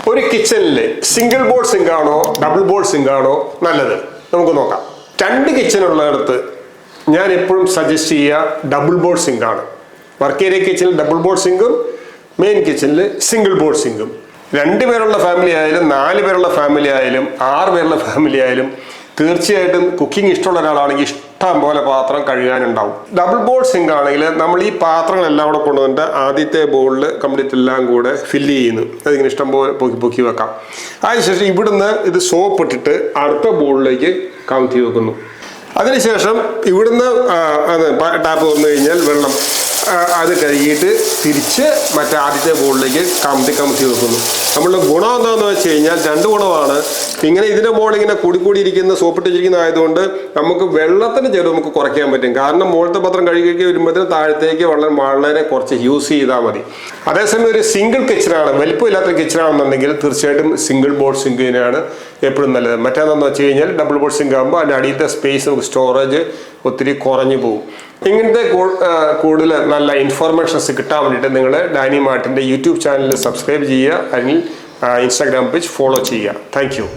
ഒരു കിച്ചണിൽ single board zinc ആണോ ഡബിൾ ബോർഡ് സിങ്ക് ആണോ നല്ലത്? നമുക്ക് നോക്കാം. 2 കിച്ചൺ ഉള്ളിടത്ത് ഞാൻ എപ്പോഴും സജസ്റ്റ് ചെയ്യുക ഡബിൾ ബോർഡ് സിങ്ക് ആണ്. വർക്ക് ഏരിയ കിച്ചണിൽ ഡബിൾ ബോർഡ് സിങ്കും മെയിൻ കിച്ചണിൽ സിംഗിൾ ബോർഡ് സിങ്കും. 2 പേരുള്ള ഫാമിലി ആയാലും 4 പേരുള്ള ഫാമിലി ആയാലും 6 പേരുള്ള ഫാമിലി ആയാലും തീർച്ചയായിട്ടും കുക്കിംഗ് ഇഷ്ടമുള്ള ഒരാളാണെങ്കിൽ ഇഷ്ടം പോലെ പാത്രം കഴുകാനുണ്ടാവും. ഡബിൾ ബോർഡ് സിങ്ക് ആണെങ്കിൽ നമ്മൾ ഈ പാത്രങ്ങളെല്ലാം കൂടെ കൊണ്ടുവന്നിട്ട് ആദ്യത്തെ ബോളിൽ കംപ്ലീറ്റ് എല്ലാം കൂടെ ഫില്ല് ചെയ്യുന്നു. അതിങ്ങനെ ഇഷ്ടം പോലെ പൊക്കി വെക്കാം. അതിനുശേഷം ഇവിടുന്ന് ഇത് സോപ്പ് ഇട്ടിട്ട് അടുത്ത ബോളിലേക്ക് കമഴ്ത്തി വെക്കുന്നു. അതിനുശേഷം ഇവിടുന്ന് ടാപ്പ് വന്നു കഴിഞ്ഞാൽ വെള്ളം അത് കഴുകിയിട്ട് തിരിച്ച് മറ്റേ ആദ്യത്തെ ബോളിലേക്ക് കമഴ്ത്തി വെക്കുന്നു. നമ്മളുടെ ഗുണം എന്താണെന്ന് വെച്ച് കഴിഞ്ഞാൽ 2 ഗുണമാണ്. ഇങ്ങനെ ഇതിൻ്റെ മുകളിൽ ഇങ്ങനെ കൂടിയിരിക്കുന്ന സോപ്പിട്ടിരിക്കുന്ന ആയതുകൊണ്ട് നമുക്ക് വെള്ളത്തിന് ചെലവ് നമുക്ക് കുറയ്ക്കാൻ പറ്റും. കാരണം മുകളിലത്തെ പാത്രം കഴുകി വരുമ്പോഴത്തേന് താഴത്തേക്ക് വളരെ കുറച്ച് യൂസ് ചെയ്താൽ മതി. അതേസമയം ഒരു സിംഗിൾ കിച്ചണാണ്, വലിപ്പമില്ലാത്ത കിച്ചണാണെന്നുണ്ടെങ്കിൽ തീർച്ചയായിട്ടും സിംഗിൾ ബോർഡ് സിങ്കിനാണ് എപ്പോഴും നല്ലത്. മറ്റേതെന്ന് വെച്ച് കഴിഞ്ഞാൽ ഡബിൾ ബോർഡ് സിങ്ക് ആകുമ്പോൾ അതിൻ്റെ അടിയത്തെ സ്പേസ് നമുക്ക് സ്റ്റോറേജ് ഒത്തിരി കുറഞ്ഞു പോകും. ഇങ്ങനത്തെ കൂടുതൽ നല്ല ഇൻഫോർമേഷൻസ് കിട്ടാൻ വേണ്ടിയിട്ട് നിങ്ങൾ ഡാനി മാർട്ടിൻ്റെ യൂട്യൂബ് ചാനൽ സബ്സ്ക്രൈബ് ചെയ്യുക, അതിൽ ഇൻസ്റ്റാഗ്രാം പേജ് ഫോളോ ചെയ്യുക. Thank you.